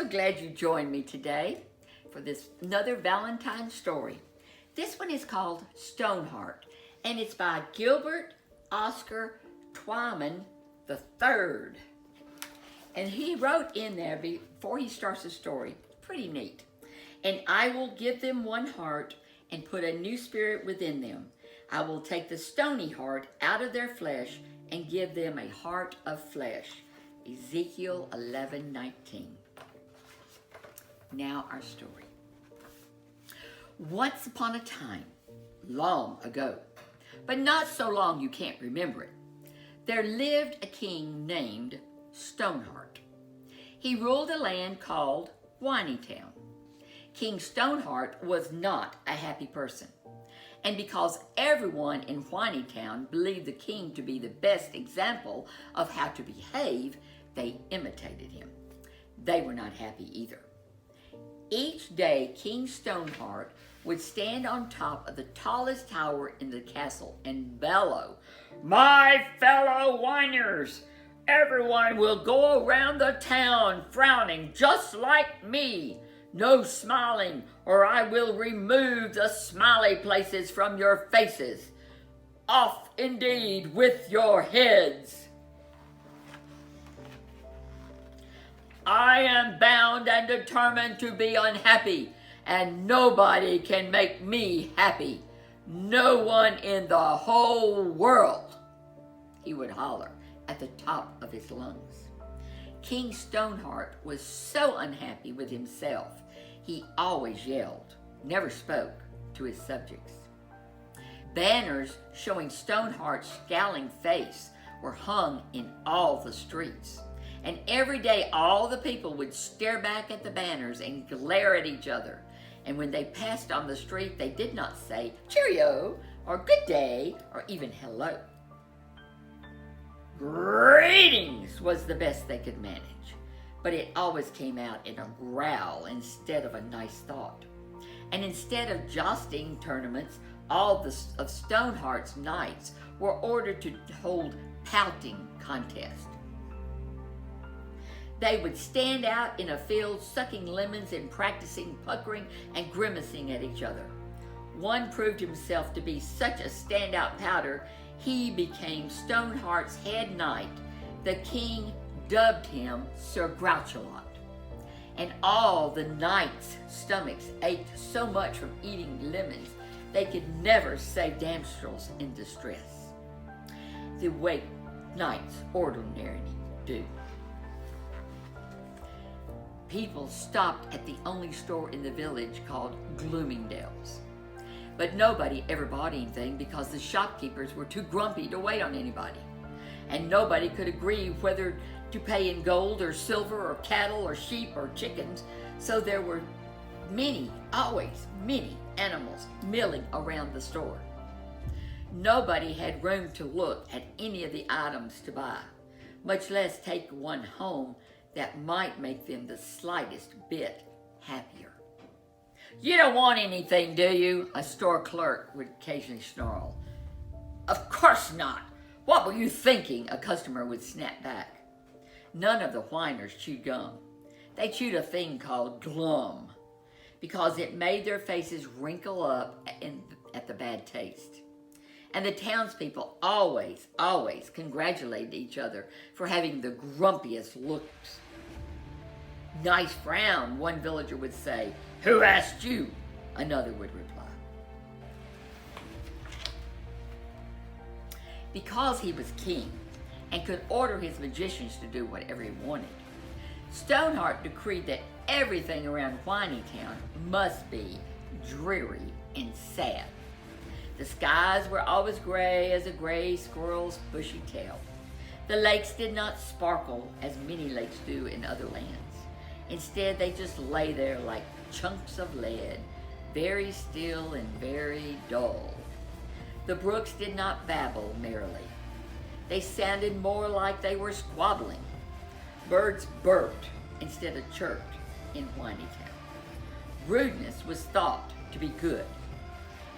glad you joined me today for this another Valentine story. This one is called Stoneheart, and it's by Gilbert Oscar Twyman III. And he wrote in there before he starts the story, pretty neat. And I will give them one heart and put a new spirit within them. I will take the stony heart out of their flesh and give them a heart of flesh. Ezekiel 11:19. Now our story. Once upon a time, long ago, but not so long you can't remember it, there lived a king named Stoneheart. He ruled a land called Whitesand. King Stoneheart was not a happy person. And because everyone in Whitesand believed the king to be the best example of how to behave, they imitated him. They were not happy either. Each day, King Stoneheart would stand on top of the tallest tower in the castle and bellow, "My fellow whiners, everyone will go around the town frowning just like me. No smiling, or I will remove the smiley places from your faces. Off indeed with your heads. I am bound and determined to be unhappy, and nobody can make me happy. No one in the whole world," he would holler at the top of his lungs. King Stoneheart was so unhappy with himself, he always yelled, never spoke to his subjects. Banners showing Stoneheart's scowling face were hung in all the streets. And every day all the people would stare back at the banners and glare at each other. And when they passed on the street, they did not say cheerio or good day or even hello. Greetings was the best they could manage, but it always came out in a growl instead of a nice thought. And instead of jousting tournaments, all of Stoneheart's knights were ordered to hold pouting contests. They would stand out in a field sucking lemons and practicing puckering and grimacing at each other. One proved himself to be such a standout pouter, he became Stoneheart's head knight. The king dubbed him Sir Grouchalot. And all the knights' stomachs ached so much from eating lemons, they could never save damsels in distress, the way knights ordinarily do. People stopped at the only store in the village called Bloomingdale's. But nobody ever bought anything because the shopkeepers were too grumpy to wait on anybody. And nobody could agree whether to pay in gold or silver or cattle or sheep or chickens. So there were always many animals milling around the store. Nobody had room to look at any of the items to buy, much less take one home that might make them the slightest bit happier. "You don't want anything, do you?" a store clerk would occasionally snarl. "Of course not. What were you thinking?" a customer would snap back. None of the whiners chewed gum. They chewed a thing called glum because it made their faces wrinkle up at the bad taste. And the townspeople always congratulated each other for having the grumpiest looks. "Nice frown," one villager would say. "Who asked you?" another would reply. Because he was king and could order his magicians to do whatever he wanted, Stoneheart decreed that everything around Whitesand must be dreary and sad. The skies were always gray as a gray squirrel's bushy tail. The lakes did not sparkle as many lakes do in other lands. Instead, they just lay there like chunks of lead, very still and very dull. The brooks did not babble merrily. They sounded more like they were squabbling. Birds burped instead of chirped in Whitesand. Rudeness was thought to be good,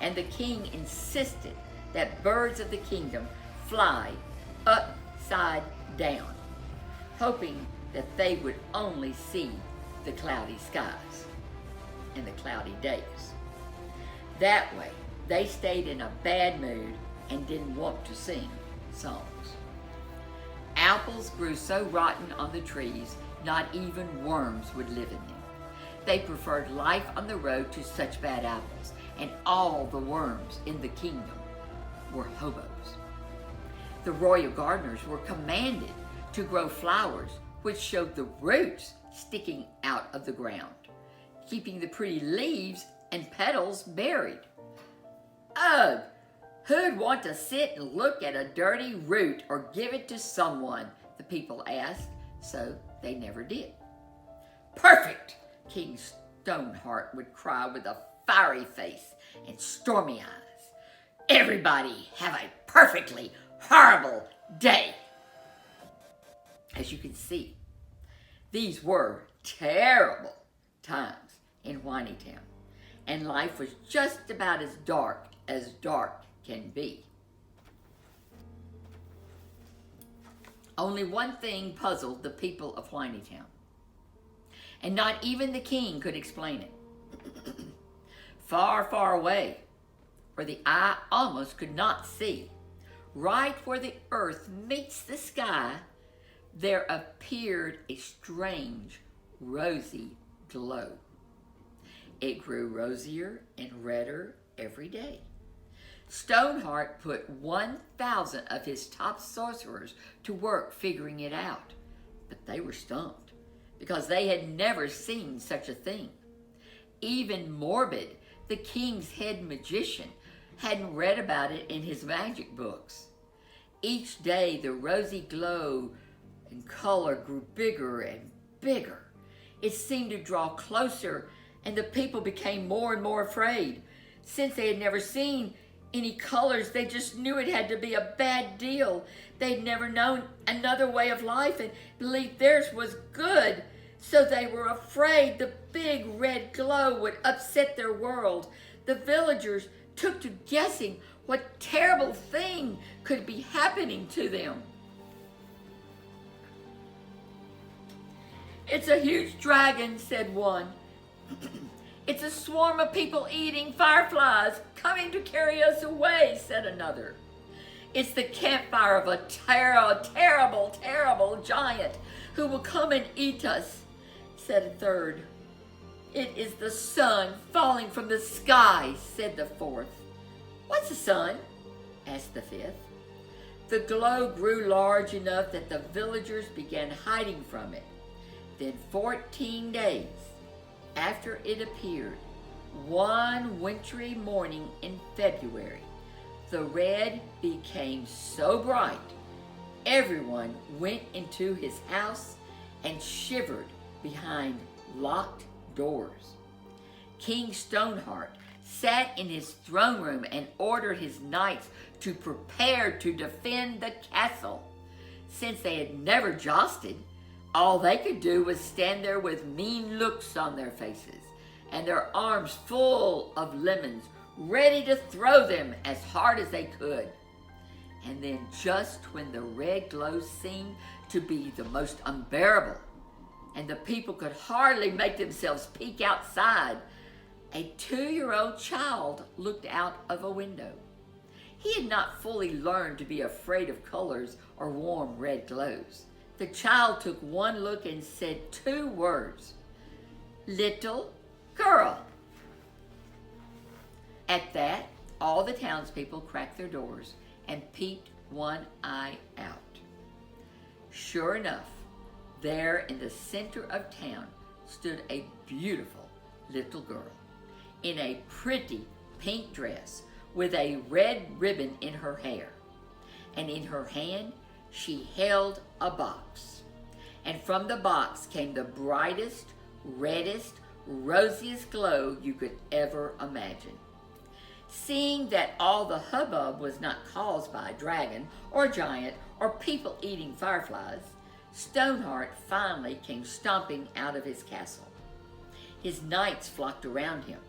and the king insisted that birds of the kingdom fly upside down, hoping that they would only see the cloudy skies and the cloudy days. That way, they stayed in a bad mood and didn't want to sing songs. Apples grew so rotten on the trees, not even worms would live in them. They preferred life on the road to such bad apples, and all the worms in the kingdom were hobos. The royal gardeners were commanded to grow flowers which showed the roots sticking out of the ground, keeping the pretty leaves and petals buried. Ugh! Who'd want to sit and look at a dirty root or give it to someone? The people asked, so they never did. Perfect! King Stoneheart would cry with a fiery face and stormy eyes. Everybody have a perfectly horrible day. As you can see, these were terrible times in Whiteytown, and life was just about as dark can be. Only one thing puzzled the people of Whiteytown, and not even the king could explain it. Far, far away, where the eye almost could not see, right where the earth meets the sky, there appeared a strange, rosy glow. It grew rosier and redder every day. Stoneheart put 1,000 of his top sorcerers to work figuring it out, but they were stumped because they had never seen such a thing. Even Morbid, the king's head magician, hadn't read about it in his magic books. Each day the rosy glow and color grew bigger and bigger. It seemed to draw closer, and the people became more and more afraid. Since they had never seen any colors, they just knew it had to be a bad deal. They'd never known another way of life and believed theirs was good. So they were afraid the big red glow would upset their world. The villagers took to guessing what terrible thing could be happening to them. It's a huge dragon, said one. It's a swarm of people eating fireflies coming to carry us away, said another. It's the campfire of a terrible, terrible giant who will come and eat us, said a third. It is the sun falling from the sky, said the fourth. What's the sun? Asked the fifth. The glow grew large enough that the villagers began hiding from it. Then 14 days after it appeared, one wintry morning in February, the red became so bright, everyone went into his house and shivered behind locked doors. King Stoneheart sat in his throne room and ordered his knights to prepare to defend the castle. Since they had never jousted, all they could do was stand there with mean looks on their faces and their arms full of lemons, ready to throw them as hard as they could. And then just when the red glow seemed to be the most unbearable and the people could hardly make themselves peek outside, a 2-year-old child looked out of a window. He had not fully learned to be afraid of colors or warm red glows. The child took one look and said 2 words, "Little girl." At that, all the townspeople cracked their doors and peeked one eye out. Sure enough, there in the center of town stood a beautiful little girl in a pretty pink dress with a red ribbon in her hair. And in her hand, she held a box. And from the box came the brightest, reddest, rosiest glow you could ever imagine. Seeing that all the hubbub was not caused by a dragon or a giant or people eating fireflies, Stoneheart finally came stomping out of his castle. His knights flocked around him.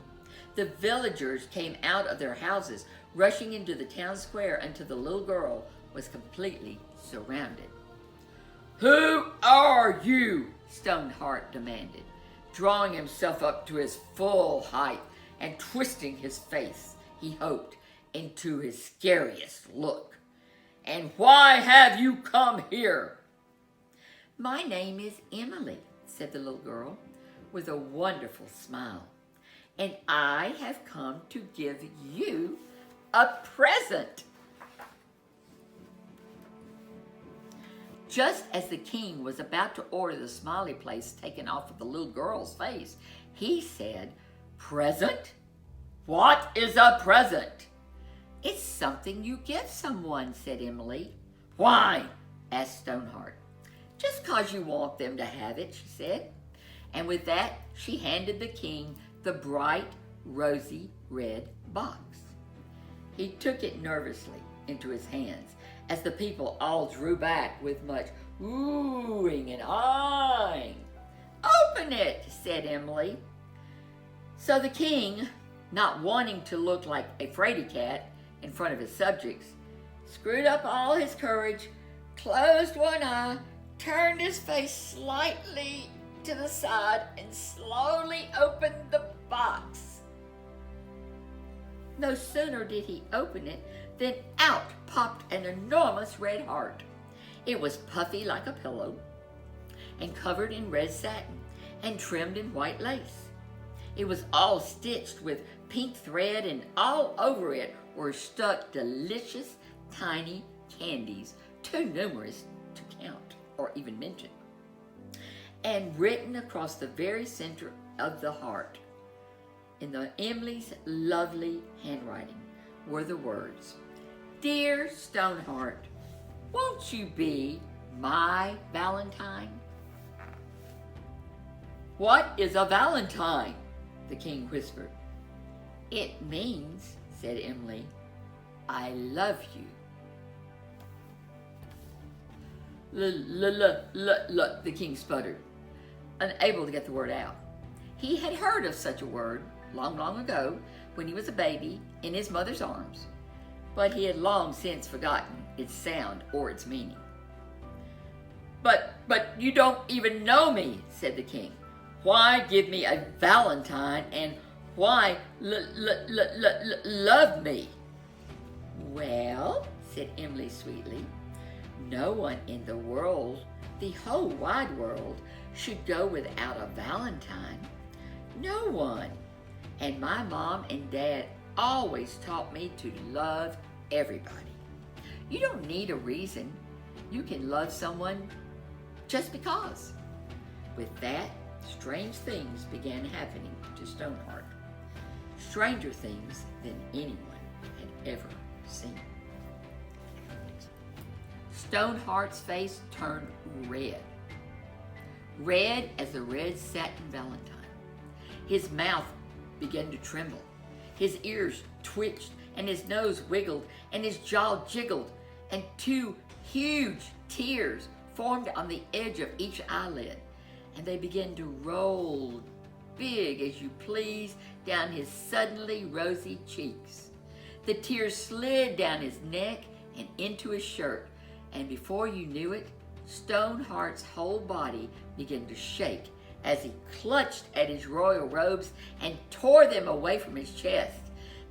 The villagers came out of their houses, rushing into the town square until the little girl was completely surrounded. "Who are you?" Stoneheart demanded. drawing himself up to his full height and twisting his face, he hoped, into his scariest look. "And why have you come here?" "My name is Emily," said the little girl with a wonderful smile, "and I have come to give you a present." Just as the king was about to order the smiley place taken off of the little girl's face, he said, "Present? What is a present?" "It's something you give someone," said Emily. "Why?" asked Stoneheart. "Just 'cause you want them to have it," she said. And with that, she handed the king the bright, rosy red box. He took it nervously into his hands as the people all drew back with much oohing and eyeing. "Open it," said Emily. So the king, not wanting to look like a fraidy cat in front of his subjects, screwed up all his courage, closed one eye, turned his face slightly to the side, and slowly opened the box. No sooner did he open it than out popped an enormous red heart. It was puffy like a pillow and covered in red satin and trimmed in white lace. It was all stitched with pink thread, and all over it were stuck delicious tiny candies, too numerous to count or even mention. And written across the very center of the heart, in Emily's lovely handwriting, were the words, "Dear Stoneheart, won't you be my Valentine?" "What is a Valentine?" the king whispered. "It means," said Emily, "I love you." The king sputtered, unable to get the word out. He had heard of such a word long, long ago when he was a baby in his mother's arms, but he had long since forgotten its sound or its meaning. But you don't even know me," said the king. "Why give me a Valentine, and why love me?" "Well," said Emily sweetly, "no one in the world, the whole wide world, should go without a Valentine. No one. And my mom and dad always taught me to love everybody. You don't need a reason. You can love someone just because." With that, strange things began happening to Stoneheart. Stranger things than anyone had ever seen. Stoneheart's face turned red. Red as a red satin valentine. His mouth began to tremble. His ears twitched, and his nose wiggled, and his jaw jiggled, and two huge tears formed on the edge of each eyelid, and they began to roll big as you please down his suddenly rosy cheeks. The tears slid down his neck and into his shirt, and before you knew it, Stoneheart's whole body began to shake as he clutched at his royal robes and tore them away from his chest.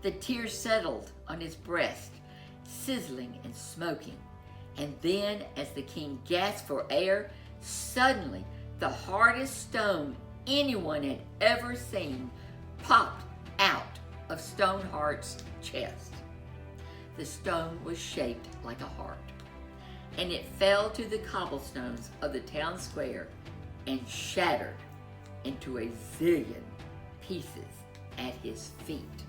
The tears settled on his breast, sizzling and smoking. And then, as the king gasped for air, suddenly the hardest stone anyone had ever seen popped out of Stoneheart's chest. The stone was shaped like a heart, and it fell to the cobblestones of the town square and shattered into a zillion pieces at his feet.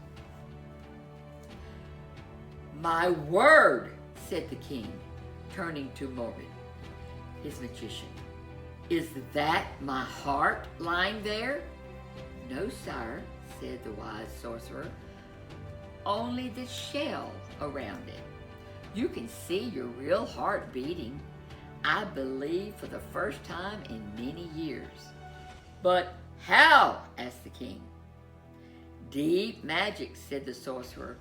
"My word," said the king, turning to Morbid, his magician. "Is that my heart lying there?" "No, sire," said the wise sorcerer. "Only the shell around it. You can see your real heart beating, I believe for the first time in many years." "But how?" asked the king. "Deep magic," said the sorcerer.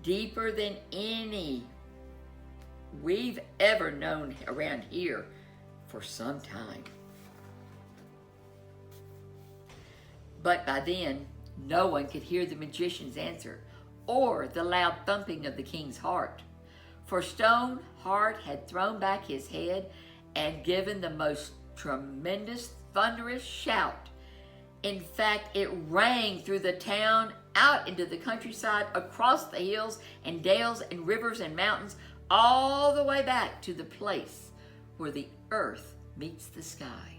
"Deeper than any we've ever known around here for some time." But by then, no one could hear the magician's answer or the loud thumping of the king's heart. For Stoneheart had thrown back his head and given the most tremendous, thunderous shout. In fact, it rang through the town, out into the countryside, across the hills and dales and rivers and mountains, all the way back to the place where the earth meets the sky,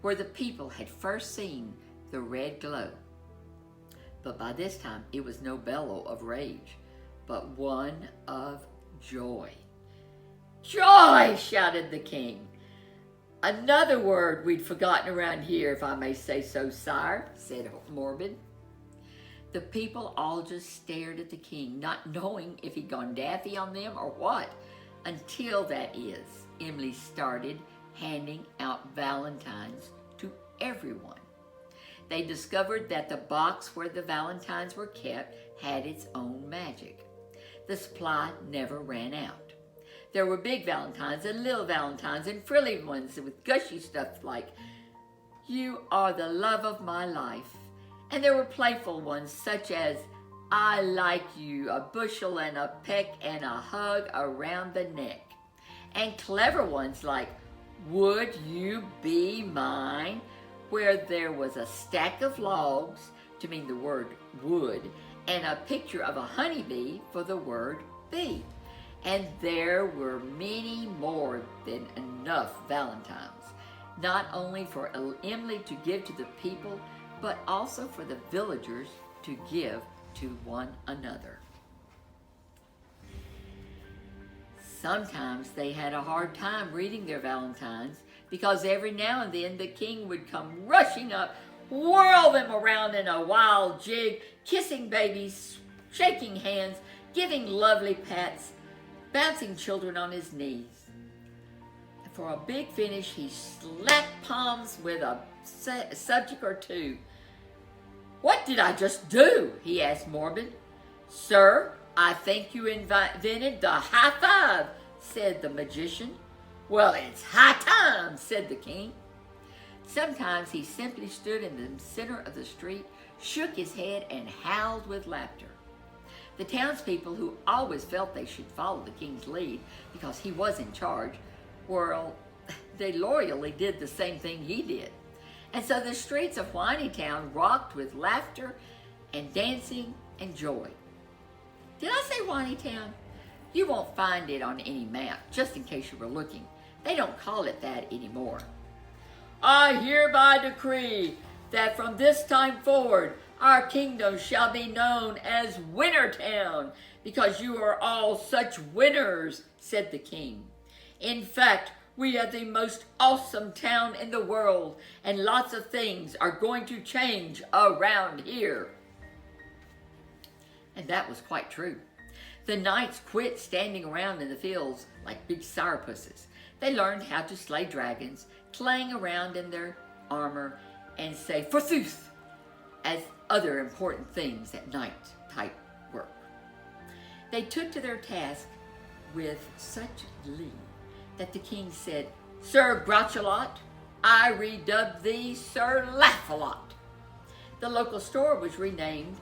where the people had first seen the red glow. But by this time, it was no bellow of rage, but one of joy. "Joy!" shouted the king. "Another word we'd forgotten around here, if I may say so, sire," said Morbid. The people all just stared at the king, not knowing if he'd gone daffy on them or what, until, that is, Emily started handing out Valentines to everyone. They discovered that the box where the Valentines were kept had its own magic. The supply never ran out. There were big Valentines and little Valentines and frilly ones with gushy stuff like, "You are the love of my life." And there were playful ones such as, "I like you, a bushel and a peck and a hug around the neck." And clever ones like, "Would you be mine?" where there was a stack of logs to mean the word wood and a picture of a honeybee for the word bee. And there were many more than enough Valentines, not only for Emily to give to the people, but also for the villagers to give to one another. Sometimes they had a hard time reading their Valentines because every now and then the king would come rushing up, whirl them around in a wild jig, kissing babies, shaking hands, giving lovely pats, bouncing children on his knees. For a big finish, he slapped palms with a subject or two. "What did I just do?" he asked Morbid. "Sir, I think you invented the high five," said the magician. "Well, it's high time," said the king. Sometimes he simply stood in the center of the street, shook his head, and howled with laughter. The townspeople, who always felt they should follow the king's lead because he was in charge, well, they loyally did the same thing he did. And so the streets of Whiteytown rocked with laughter and dancing and joy. Did I say Whiteytown? You won't find it on any map, just in case you were looking. They don't call it that anymore. "I hereby decree that from this time forward, our kingdom shall be known as Wintertown, because you are all such winners," said the king. "In fact, we are the most awesome town in the world, and lots of things are going to change around here." And that was quite true. The knights quit standing around in the fields like big sourpusses. They learned how to slay dragons, clang around in their armor, and say "forsooth" as other important things at night-type work. They took to their task with such glee that the king said, "Sir Grouch-a-Lot, I redub thee Sir Laugh-a-Lot." The local store was renamed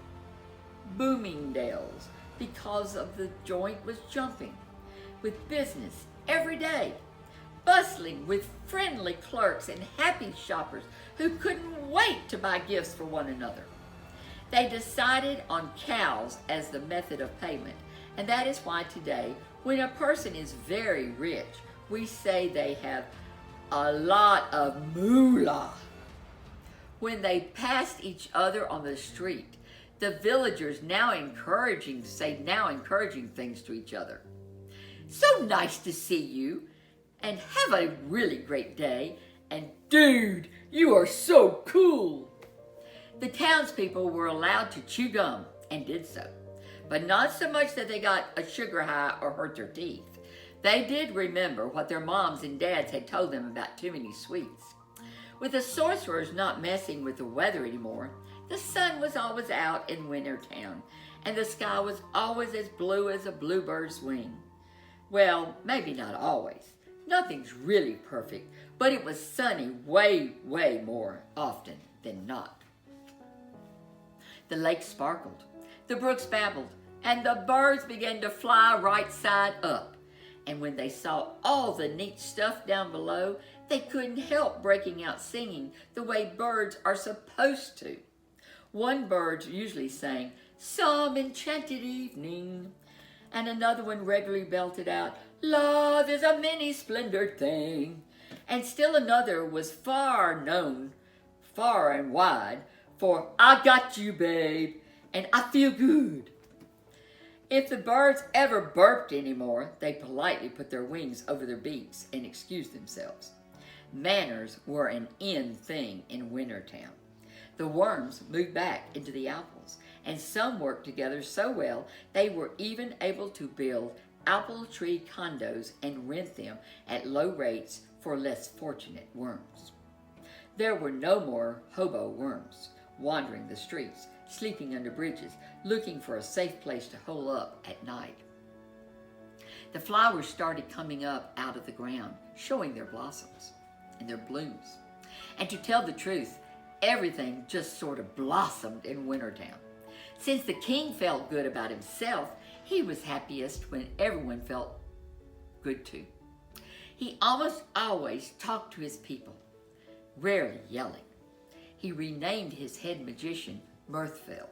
Bloomingdale's because of the joint was jumping with business every day, bustling with friendly clerks and happy shoppers who couldn't wait to buy gifts for one another. They decided on cows as the method of payment, and that is why today, when a person is very rich, we say they have a lot of moolah. When they passed each other on the street, the villagers now encouraging things to each other. "So nice to see you, and have a really great day, and dude, you are so cool." The townspeople were allowed to chew gum, and did so, but not so much that they got a sugar high or hurt their teeth. They did remember what their moms and dads had told them about too many sweets. With the sorcerers not messing with the weather anymore, the sun was always out in Wintertown, and the sky was always as blue as a bluebird's wing. Well, maybe not always. Nothing's really perfect, but it was sunny way more often than not. The lake sparkled, the brooks babbled, and the birds began to fly right side up. And when they saw all the neat stuff down below, they couldn't help breaking out singing the way birds are supposed to. One bird usually sang, "Some enchanted evening," and another one regularly belted out, "Love is a many splendored thing." And still another was known far and wide for, "I got you, babe, and I feel good." If the birds ever burped anymore, they politely put their wings over their beaks and excused themselves. Manners were an in thing in Wintertown. The worms moved back into the apples, and some worked together so well they were even able to build apple tree condos and rent them at low rates for less fortunate worms. There were no more hobo worms wandering the streets, sleeping under bridges, looking for a safe place to hole up at night. The flowers started coming up out of the ground, showing their blossoms and their blooms. And to tell the truth, everything just sort of blossomed in Wintertown. Since the king felt good about himself, he was happiest when everyone felt good too. He almost always talked to his people, rarely yelling. He renamed his head magician Mirthful.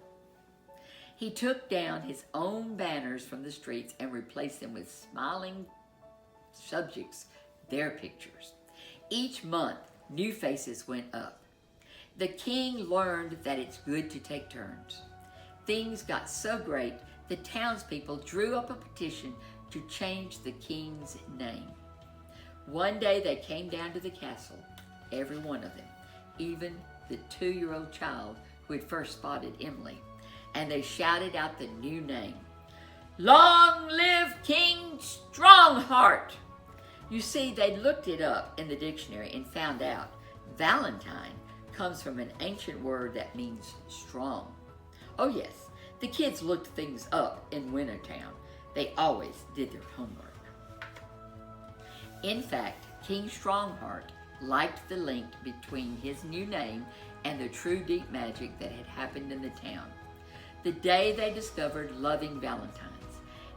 He took down his own banners from the streets and replaced them with smiling subjects, their pictures. Each month, new faces went up. The king learned that it's good to take turns. Things got so great, the townspeople drew up a petition to change the king's name. One day they came down to the castle, every one of them, even the 2-year-old child who had first spotted Emily, and they shouted out the new name. "Long live King Stoneheart!" You see, they looked it up in the dictionary and found out Valentine comes from an ancient word that means strong. Oh yes, the kids looked things up in Wintertown. They always did their homework. In fact, King Stoneheart liked the link between his new name and the true deep magic that had happened in the town, the day they discovered loving Valentines.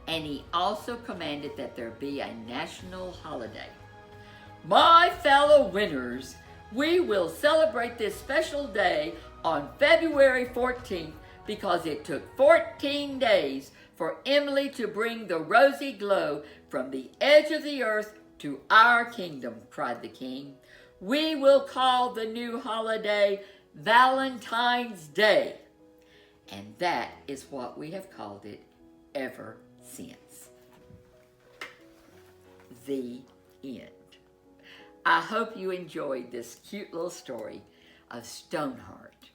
And he also commanded that there be a national holiday. "My fellow winners, we will celebrate this special day on February 14th because it took 14 days for Emily to bring the rosy glow from the edge of the earth to our kingdom," cried the king. "We will call the new holiday Valentine's Day." And that is what we have called it ever since. The end. I hope you enjoyed this cute little story of Stoneheart.